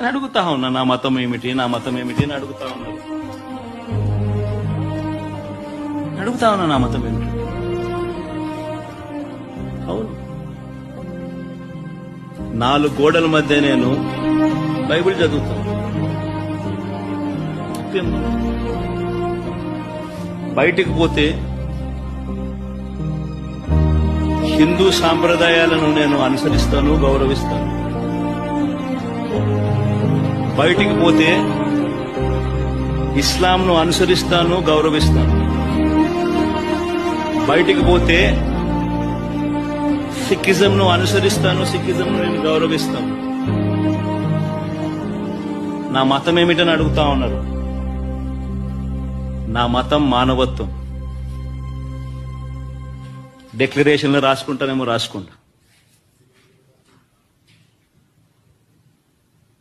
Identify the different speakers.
Speaker 1: అని అడుగుతా ఉన్నా, నా మతం ఏమిటి, నా మతం ఏమిటి అని అడుగుతా ఉన్నారు. అడుగుతా ఉన్నా నా మతం ఏమిటి. అవును, 4 గోడల మధ్య నేను బైబిల్ చదువుతాను. బయటికి పోతే హిందూ సాంప్రదాయాలను నేను అనుసరిస్తాను, గౌరవిస్తాను. బయటికి పోతే ఇస్లాంను అనుసరిస్తాను, గౌరవిస్తాను. బయటికి పోతే సిక్కిజంను అనుసరిస్తాను, సిక్కిజంను నేను గౌరవిస్తాను. నా మతం ఏమిటని అడుగుతా ఉన్నారు. నా మతం మానవత్వం. డిక్లరేషన్లు రాసుకుంటానేమో రాసుకుంటా.